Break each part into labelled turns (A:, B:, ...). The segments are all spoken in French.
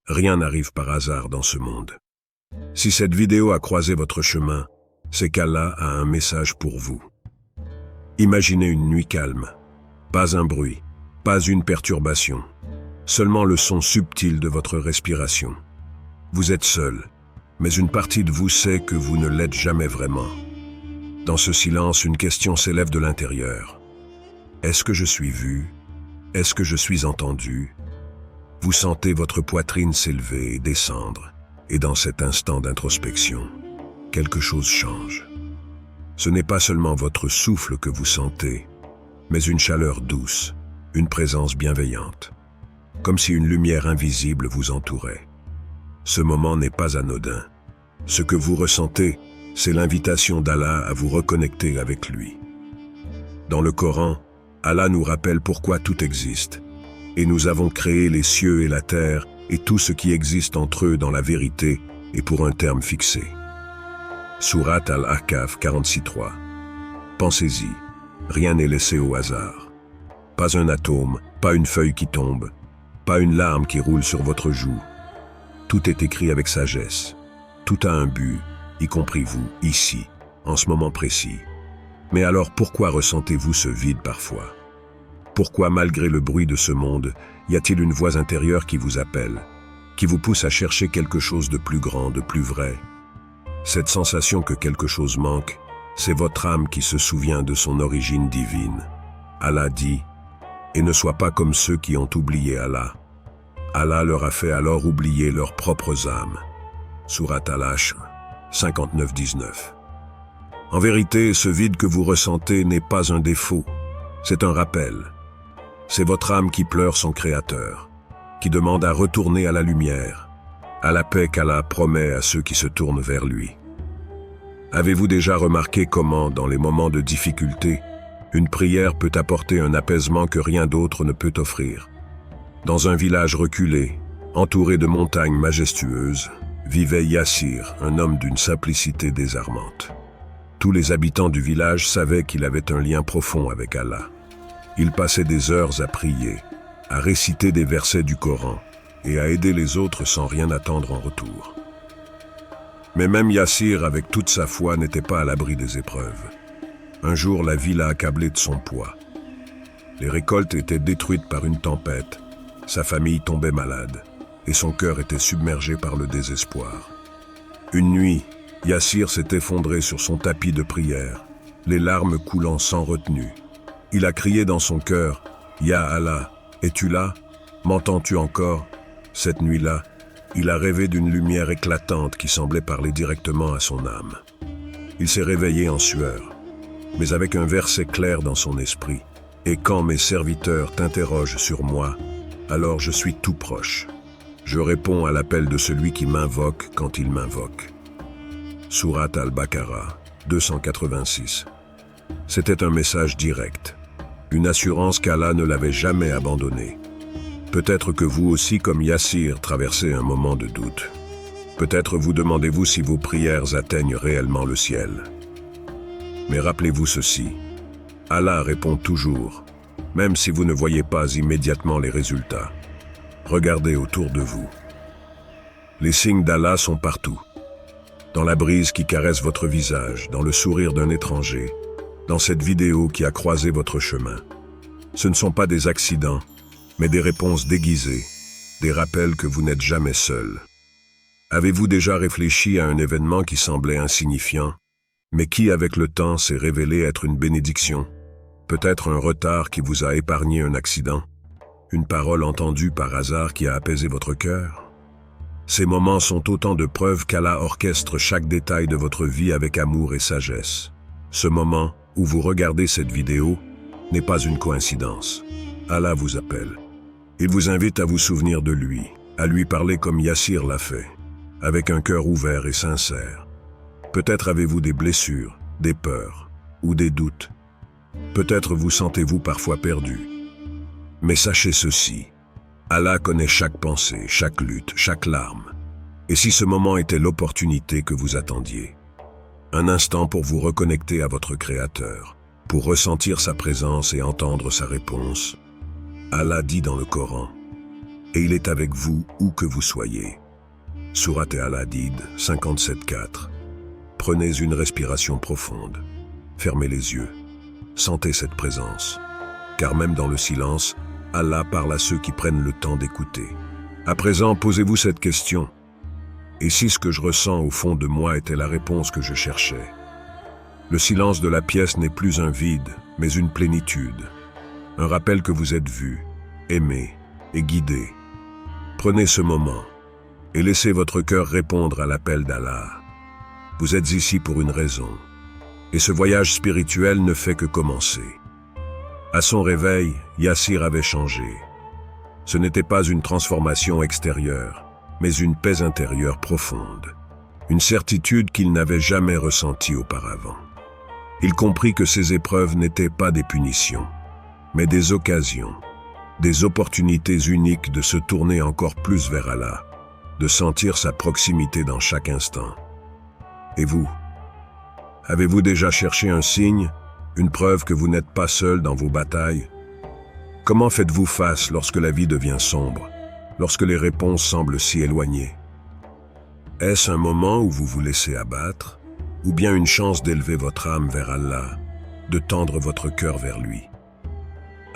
A: Rien n'arrive par hasard dans ce monde. Si cette vidéo a croisé votre chemin, c'est qu'Allah a un message pour vous. Imaginez une nuit calme. Pas un bruit, pas une perturbation. Seulement le son subtil de votre respiration. Vous êtes seul, mais une partie de vous sait que vous ne l'êtes jamais vraiment. Dans ce silence, une question s'élève de l'intérieur. Est-ce que je suis vu? Est-ce que je suis entendu? Vous sentez votre poitrine s'élever et descendre, et dans cet instant d'introspection, quelque chose change. Ce n'est pas seulement votre souffle que vous sentez, mais une chaleur douce, une présence bienveillante, comme si une lumière invisible vous entourait. Ce moment n'est pas anodin. Ce que vous ressentez, c'est l'invitation d'Allah à vous reconnecter avec lui. Dans le Coran, Allah nous rappelle pourquoi tout existe. Et nous avons créé les cieux et la terre et tout ce qui existe entre eux dans la vérité et pour un terme fixé. Sourate Al-Ahqaf 46.3. Pensez-y, rien n'est laissé au hasard. Pas un atome, pas une feuille qui tombe, pas une larme qui roule sur votre joue. Tout est écrit avec sagesse. Tout a un but, y compris vous, ici, en ce moment précis. Mais alors pourquoi ressentez-vous ce vide parfois? Pourquoi, malgré le bruit de ce monde, y a-t-il une voix intérieure qui vous appelle, qui vous pousse à chercher quelque chose de plus grand, de plus vrai? Cette sensation que quelque chose manque, c'est votre âme qui se souvient de son origine divine. Allah dit « Et ne sois pas comme ceux qui ont oublié Allah. » Allah leur a fait alors oublier leurs propres âmes. Sourate Al-Hashr 59-19. En vérité, ce vide que vous ressentez n'est pas un défaut, c'est un rappel. C'est votre âme qui pleure son Créateur, qui demande à retourner à la lumière, à la paix qu'Allah promet à ceux qui se tournent vers lui. Avez-vous déjà remarqué comment, dans les moments de difficulté, une prière peut apporter un apaisement que rien d'autre ne peut offrir? Dans un village reculé, entouré de montagnes majestueuses, vivait Yassir, un homme d'une simplicité désarmante. Tous les habitants du village savaient qu'il avait un lien profond avec Allah. Il passait des heures à prier, à réciter des versets du Coran et à aider les autres sans rien attendre en retour. Mais même Yassir, avec toute sa foi, n'était pas à l'abri des épreuves. Un jour, la vie l'a accablé de son poids. Les récoltes étaient détruites par une tempête, sa famille tombait malade et son cœur était submergé par le désespoir. Une nuit, Yassir s'est effondré sur son tapis de prière, les larmes coulant sans retenue. Il a crié dans son cœur, « Ya Allah, es-tu là? M'entends-tu encore ?» Cette nuit-là, il a rêvé d'une lumière éclatante qui semblait parler directement à son âme. Il s'est réveillé en sueur, mais avec un verset clair dans son esprit. « Et quand mes serviteurs t'interrogent sur moi, alors je suis tout proche. Je réponds à l'appel de celui qui m'invoque quand il m'invoque. » Sourate Al-Baqarah 286. C'était un message direct, une assurance qu'Allah ne l'avait jamais abandonné. Peut-être que vous aussi, comme Yassir, traversez un moment de doute. Peut-être vous demandez-vous si vos prières atteignent réellement le ciel. Mais rappelez-vous ceci, Allah répond toujours, même si vous ne voyez pas immédiatement les résultats. Regardez autour de vous. Les signes d'Allah sont partout. Dans la brise qui caresse votre visage, dans le sourire d'un étranger, dans cette vidéo qui a croisé votre chemin. Ce ne sont pas des accidents, mais des réponses déguisées, des rappels que vous n'êtes jamais seul. Avez-vous déjà réfléchi à un événement qui semblait insignifiant, mais qui, avec le temps, s'est révélé être une bénédiction? Peut-être un retard qui vous a épargné un accident, une parole entendue par hasard qui a apaisé votre cœur? Ces moments sont autant de preuves qu'Allah orchestre chaque détail de votre vie avec amour et sagesse. Ce moment où vous regardez cette vidéo n'est pas une coïncidence. Allah vous appelle. Il vous invite à vous souvenir de lui, à lui parler comme Yassir l'a fait, avec un cœur ouvert et sincère. Peut-être avez-vous des blessures, des peurs ou des doutes. Peut-être vous sentez-vous parfois perdu. Mais sachez ceci. Allah connaît chaque pensée, chaque lutte, chaque larme. Et si ce moment était l'opportunité que vous attendiez? Un instant pour vous reconnecter à votre Créateur, pour ressentir sa présence et entendre sa réponse. Allah dit dans le Coran, et il est avec vous où que vous soyez. Sourate Al-Hadid 57.4. Prenez une respiration profonde. Fermez les yeux. Sentez cette présence. Car même dans le silence, Allah parle à ceux qui prennent le temps d'écouter. À présent, posez-vous cette question. Et si ce que je ressens au fond de moi était la réponse que je cherchais? Le silence de la pièce n'est plus un vide, mais une plénitude. Un rappel que vous êtes vu, aimé et guidé. Prenez ce moment et laissez votre cœur répondre à l'appel d'Allah. Vous êtes ici pour une raison, et ce voyage spirituel ne fait que commencer. À son réveil, Yassir avait changé. Ce n'était pas une transformation extérieure, mais une paix intérieure profonde, une certitude qu'il n'avait jamais ressentie auparavant. Il comprit que ces épreuves n'étaient pas des punitions, mais des occasions, des opportunités uniques de se tourner encore plus vers Allah, de sentir sa proximité dans chaque instant. Et vous? Avez-vous déjà cherché un signe, une preuve que vous n'êtes pas seul dans vos batailles? Comment faites-vous face lorsque la vie devient sombre, lorsque les réponses semblent si éloignées? Est-ce un moment où vous vous laissez abattre, ou bien une chance d'élever votre âme vers Allah, de tendre votre cœur vers lui?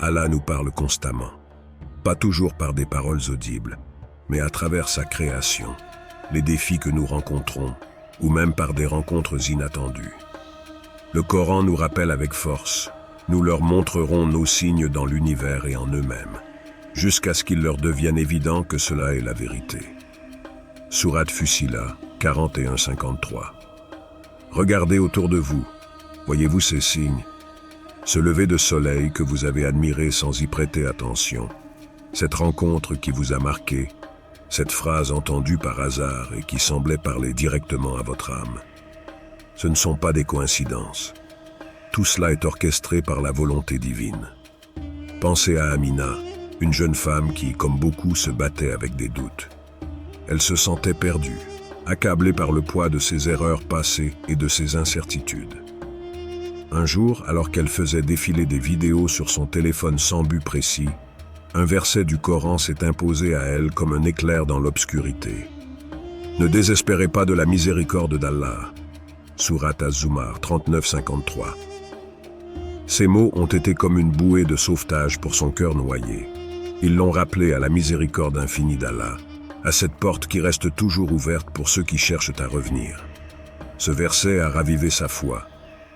A: Allah nous parle constamment, pas toujours par des paroles audibles, mais à travers sa création, les défis que nous rencontrons, ou même par des rencontres inattendues. Le Coran nous rappelle avec force, nous leur montrerons nos signes dans l'univers et en eux-mêmes, jusqu'à ce qu'il leur devienne évident que cela est la vérité. Sourate Fussilat 41-53. Regardez autour de vous, voyez-vous ces signes? Ce lever de soleil que vous avez admiré sans y prêter attention, cette rencontre qui vous a marqué, cette phrase entendue par hasard et qui semblait parler directement à votre âme. Ce ne sont pas des coïncidences. Tout cela est orchestré par la volonté divine. Pensez à Amina, une jeune femme qui, comme beaucoup, se battait avec des doutes. Elle se sentait perdue, accablée par le poids de ses erreurs passées et de ses incertitudes. Un jour, alors qu'elle faisait défiler des vidéos sur son téléphone sans but précis, un verset du Coran s'est imposé à elle comme un éclair dans l'obscurité. Ne désespérez pas de la miséricorde d'Allah. Sourate Az-Zumar 39-53. Ces mots ont été comme une bouée de sauvetage pour son cœur noyé. Ils l'ont rappelé à la miséricorde infinie d'Allah, à cette porte qui reste toujours ouverte pour ceux qui cherchent à revenir. Ce verset a ravivé sa foi,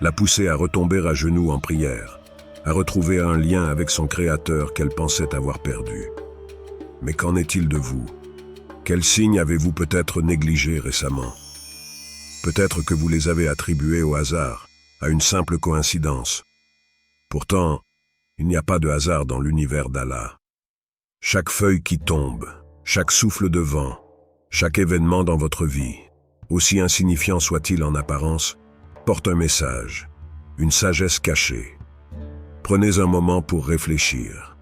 A: l'a poussée à retomber à genoux en prière, à retrouver un lien avec son Créateur qu'elle pensait avoir perdu. Mais qu'en est-il de vous? Quels signes avez-vous peut-être négligés récemment? Peut-être que vous les avez attribués au hasard, à une simple coïncidence. Pourtant, il n'y a pas de hasard dans l'univers d'Allah. Chaque feuille qui tombe, chaque souffle de vent, chaque événement dans votre vie, aussi insignifiant soit-il en apparence, porte un message, une sagesse cachée. Prenez un moment pour réfléchir.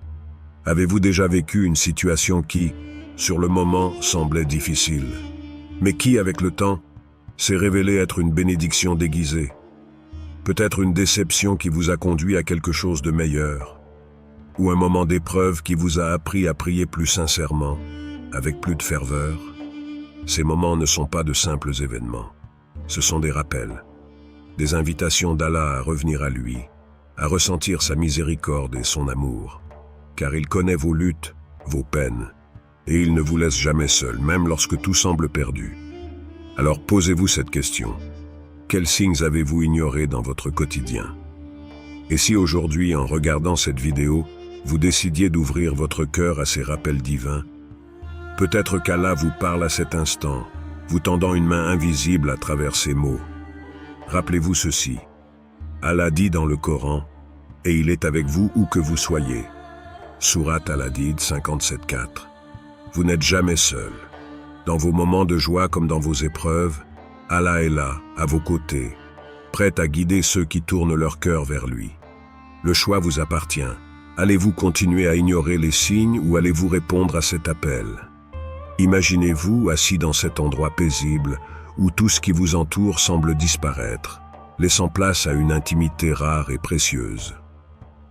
A: Avez-vous déjà vécu une situation qui, sur le moment, semblait difficile, mais qui, avec le temps, s'est révélée être une bénédiction déguisée? Peut-être une déception qui vous a conduit à quelque chose de meilleur, ou un moment d'épreuve qui vous a appris à prier plus sincèrement, avec plus de ferveur. Ces moments ne sont pas de simples événements, ce sont des rappels, des invitations d'Allah à revenir à lui, à ressentir sa miséricorde et son amour, car il connaît vos luttes, vos peines, et il ne vous laisse jamais seul, même lorsque tout semble perdu. Alors posez-vous cette question. Quels signes avez-vous ignorés dans votre quotidien? Et si aujourd'hui, en regardant cette vidéo, vous décidiez d'ouvrir votre cœur à ces rappels divins, peut-être qu'Allah vous parle à cet instant, vous tendant une main invisible à travers ces mots. Rappelez-vous ceci. Allah dit dans le Coran, « Et il est avec vous où que vous soyez » Sourate Al-Hadid 57.4. Vous n'êtes jamais seul. Dans vos moments de joie comme dans vos épreuves, Allah est là, à vos côtés, prêt à guider ceux qui tournent leur cœur vers lui. Le choix vous appartient. Allez-vous continuer à ignorer les signes ou allez-vous répondre à cet appel? Imaginez-vous assis dans cet endroit paisible où tout ce qui vous entoure semble disparaître, laissant place à une intimité rare et précieuse.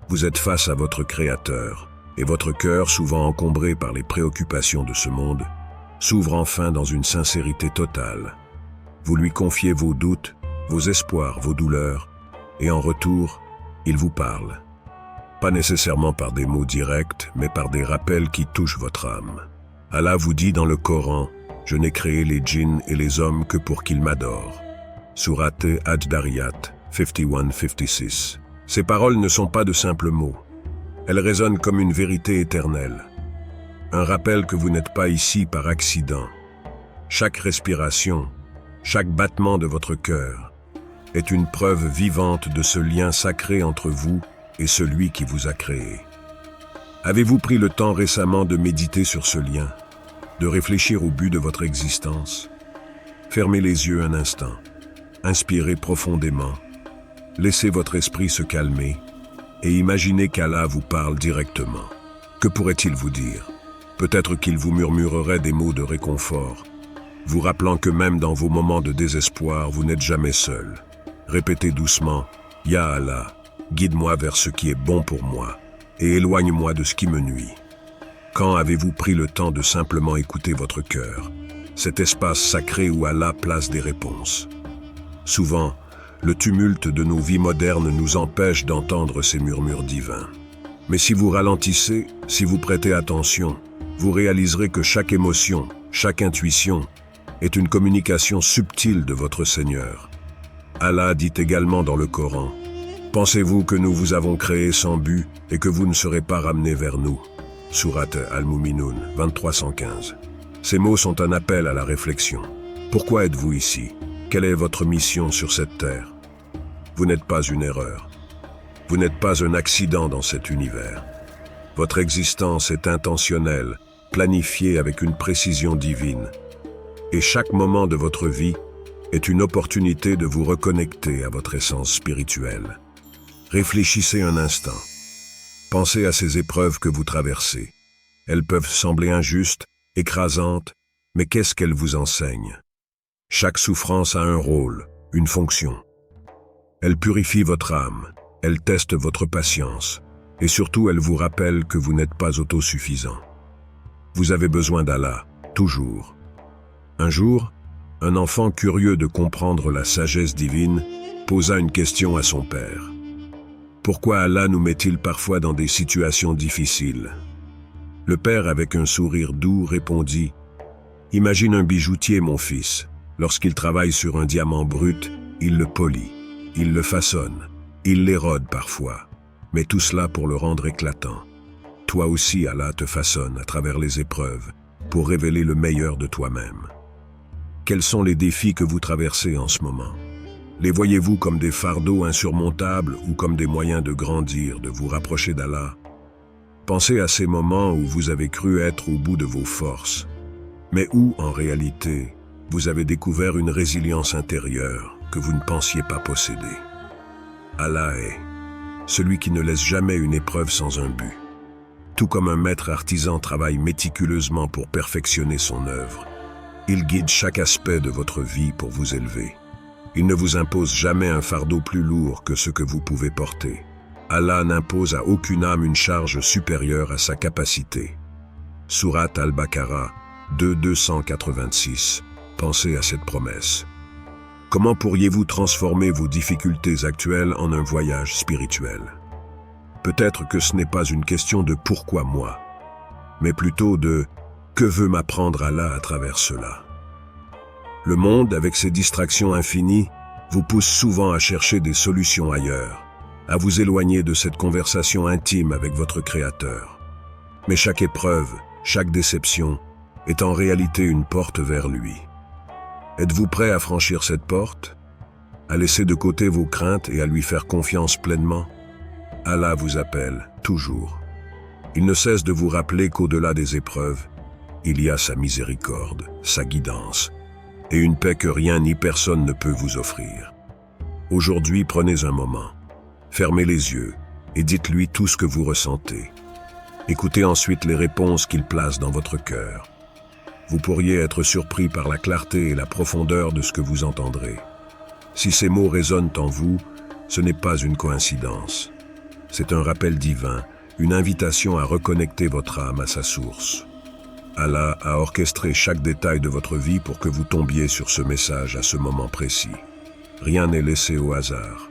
A: Vous êtes face à votre Créateur, et votre cœur, souvent encombré par les préoccupations de ce monde, s'ouvre enfin dans une sincérité totale. Vous lui confiez vos doutes, vos espoirs, vos douleurs, et en retour, il vous parle. Pas nécessairement par des mots directs, mais par des rappels qui touchent votre âme. Allah vous dit dans le Coran, « Je n'ai créé les djinns et les hommes que pour qu'ils m'adorent. » Sourate Ad-Dariyat 51-56. Ces paroles ne sont pas de simples mots. Elles résonnent comme une vérité éternelle. Un rappel que vous n'êtes pas ici par accident. Chaque respiration, chaque battement de votre cœur est une preuve vivante de ce lien sacré entre vous et celui qui vous a créé. Avez-vous pris le temps récemment de méditer sur ce lien, de réfléchir au but de votre existence? Fermez les yeux un instant, inspirez profondément, laissez votre esprit se calmer et imaginez qu'Allah vous parle directement. Que pourrait-il vous dire? Peut-être qu'il vous murmurerait des mots de réconfort, vous rappelant que même dans vos moments de désespoir, vous n'êtes jamais seul. Répétez doucement, « Ya Allah, guide-moi vers ce qui est bon pour moi et éloigne-moi de ce qui me nuit. » Quand avez-vous pris le temps de simplement écouter votre cœur, cet espace sacré où Allah place des réponses? Souvent, le tumulte de nos vies modernes nous empêche d'entendre ces murmures divins. Mais si vous ralentissez, si vous prêtez attention, vous réaliserez que chaque émotion, chaque intuition est une communication subtile de votre Seigneur. Allah dit également dans le Coran, « Pensez-vous que nous vous avons créé sans but et que vous ne serez pas ramenés vers nous ?» Sourate Al-Mu'minun 2315. Ces mots sont un appel à la réflexion. Pourquoi êtes-vous ici? Quelle est votre mission sur cette terre? Vous n'êtes pas une erreur. Vous n'êtes pas un accident dans cet univers. Votre existence est intentionnelle, planifiée avec une précision divine. Et chaque moment de votre vie est une opportunité de vous reconnecter à votre essence spirituelle. Réfléchissez un instant. Pensez à ces épreuves que vous traversez. Elles peuvent sembler injustes, écrasantes, mais qu'est-ce qu'elles vous enseignent? Chaque souffrance a un rôle, une fonction. Elle purifie votre âme, elle teste votre patience, et surtout elle vous rappelle que vous n'êtes pas autosuffisant. Vous avez besoin d'Allah, toujours. Un jour, un enfant curieux de comprendre la sagesse divine posa une question à son père. Pourquoi Allah nous met-il parfois dans des situations difficiles? Le père, avec un sourire doux, répondit « Imagine un bijoutier, mon fils. Lorsqu'il travaille sur un diamant brut, il le polit, il le façonne, il l'érode parfois, mais tout cela pour le rendre éclatant. Toi aussi, Allah te façonne à travers les épreuves pour révéler le meilleur de toi-même. Quels sont les défis que vous traversez en ce moment? Les voyez-vous comme des fardeaux insurmontables ou comme des moyens de grandir, de vous rapprocher d'Allah? Pensez à ces moments où vous avez cru être au bout de vos forces, mais où, en réalité, vous avez découvert une résilience intérieure que vous ne pensiez pas posséder. Allah est celui qui ne laisse jamais une épreuve sans un but. Tout comme un maître artisan travaille méticuleusement pour perfectionner son œuvre, il guide chaque aspect de votre vie pour vous élever. Il ne vous impose jamais un fardeau plus lourd que ce que vous pouvez porter. Allah n'impose à aucune âme une charge supérieure à sa capacité. Sourate Al-Baqarah 2:286. Pensez à cette promesse. Comment pourriez-vous transformer vos difficultés actuelles en un voyage spirituel? Peut-être que ce n'est pas une question de « pourquoi moi ?», mais plutôt de « que veut m'apprendre Allah à travers cela ?» Le monde, avec ses distractions infinies, vous pousse souvent à chercher des solutions ailleurs, à vous éloigner de cette conversation intime avec votre Créateur. Mais chaque épreuve, chaque déception, est en réalité une porte vers lui. Êtes-vous prêt à franchir cette porte? À laisser de côté vos craintes et à lui faire confiance pleinement? Allah vous appelle, toujours. Il ne cesse de vous rappeler qu'au-delà des épreuves, il y a sa miséricorde, sa guidance, et une paix que rien ni personne ne peut vous offrir. Aujourd'hui, prenez un moment, fermez les yeux et dites-lui tout ce que vous ressentez. Écoutez ensuite les réponses qu'il place dans votre cœur. Vous pourriez être surpris par la clarté et la profondeur de ce que vous entendrez. Si ces mots résonnent en vous, ce n'est pas une coïncidence. C'est un rappel divin, une invitation à reconnecter votre âme à sa source. Allah a orchestré chaque détail de votre vie pour que vous tombiez sur ce message à ce moment précis. Rien n'est laissé au hasard.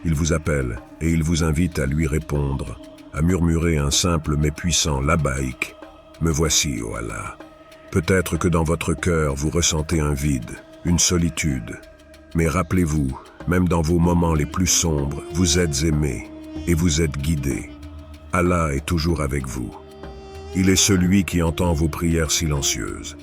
A: Il vous appelle et il vous invite à lui répondre, à murmurer un simple mais puissant « Labbaïk ». Me voici, ô Allah. Peut-être que dans votre cœur vous ressentez un vide, une solitude. Mais rappelez-vous, même dans vos moments les plus sombres, vous êtes aimé et vous êtes guidé. Allah est toujours avec vous. Il est celui qui entend vos prières silencieuses,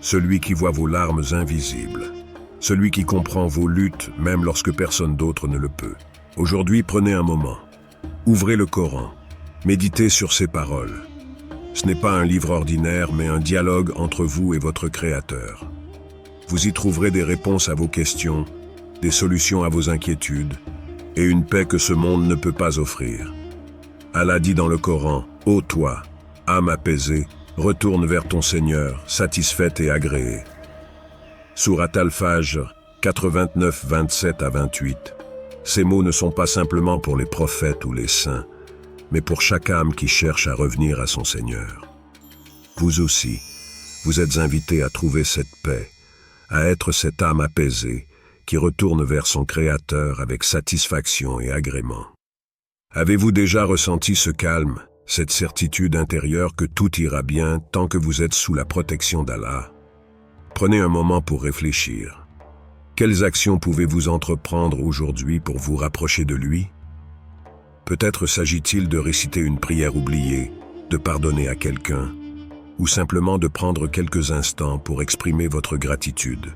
A: celui qui voit vos larmes invisibles, celui qui comprend vos luttes même lorsque personne d'autre ne le peut. Aujourd'hui, prenez un moment. Ouvrez le Coran. Méditez sur ces paroles. Ce n'est pas un livre ordinaire, mais un dialogue entre vous et votre Créateur. Vous y trouverez des réponses à vos questions, des solutions à vos inquiétudes, et une paix que ce monde ne peut pas offrir. Allah dit dans le Coran, « Ô toi, âme apaisée, retourne vers ton Seigneur, satisfaite et agréée. » Sourate Al-Fajr, 89, 27 à 28. Ces mots ne sont pas simplement pour les prophètes ou les saints, mais pour chaque âme qui cherche à revenir à son Seigneur. Vous aussi, vous êtes invités à trouver cette paix, à être cette âme apaisée qui retourne vers son Créateur avec satisfaction et agrément. Avez-vous déjà ressenti ce calme, cette certitude intérieure que tout ira bien tant que vous êtes sous la protection d'Allah? Prenez un moment pour réfléchir. Quelles actions pouvez-vous entreprendre aujourd'hui pour vous rapprocher de lui? Peut-être s'agit-il de réciter une prière oubliée, de pardonner à quelqu'un, ou simplement de prendre quelques instants pour exprimer votre gratitude.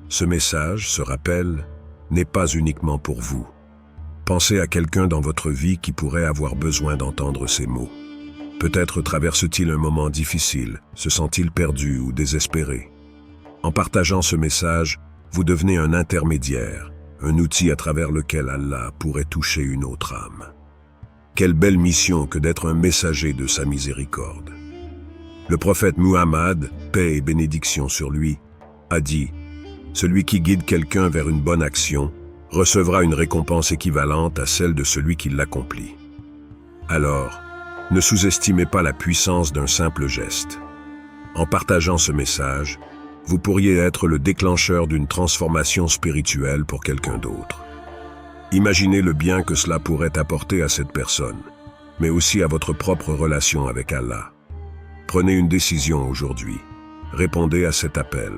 A: Ce message, ce rappel, n'est pas uniquement pour vous. Pensez à quelqu'un dans votre vie qui pourrait avoir besoin d'entendre ces mots. Peut-être traverse-t-il un moment difficile, se sent-il perdu ou désespéré. En partageant ce message, vous devenez un intermédiaire, un outil à travers lequel Allah pourrait toucher une autre âme. Quelle belle mission que d'être un messager de sa miséricorde. Le prophète Muhammad, paix et bénédiction sur lui, a dit « Celui qui guide quelqu'un vers une bonne action recevra une récompense équivalente à celle de celui qui l'accomplit. » Alors, ne sous-estimez pas la puissance d'un simple geste. En partageant ce message, vous pourriez être le déclencheur d'une transformation spirituelle pour quelqu'un d'autre. Imaginez le bien que cela pourrait apporter à cette personne, mais aussi à votre propre relation avec Allah. Prenez une décision aujourd'hui. Répondez à cet appel.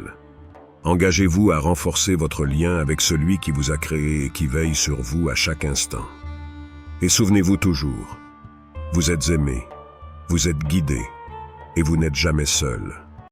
A: Engagez-vous à renforcer votre lien avec celui qui vous a créé et qui veille sur vous à chaque instant. Et souvenez-vous toujours, vous êtes aimé, vous êtes guidé, et vous n'êtes jamais seul.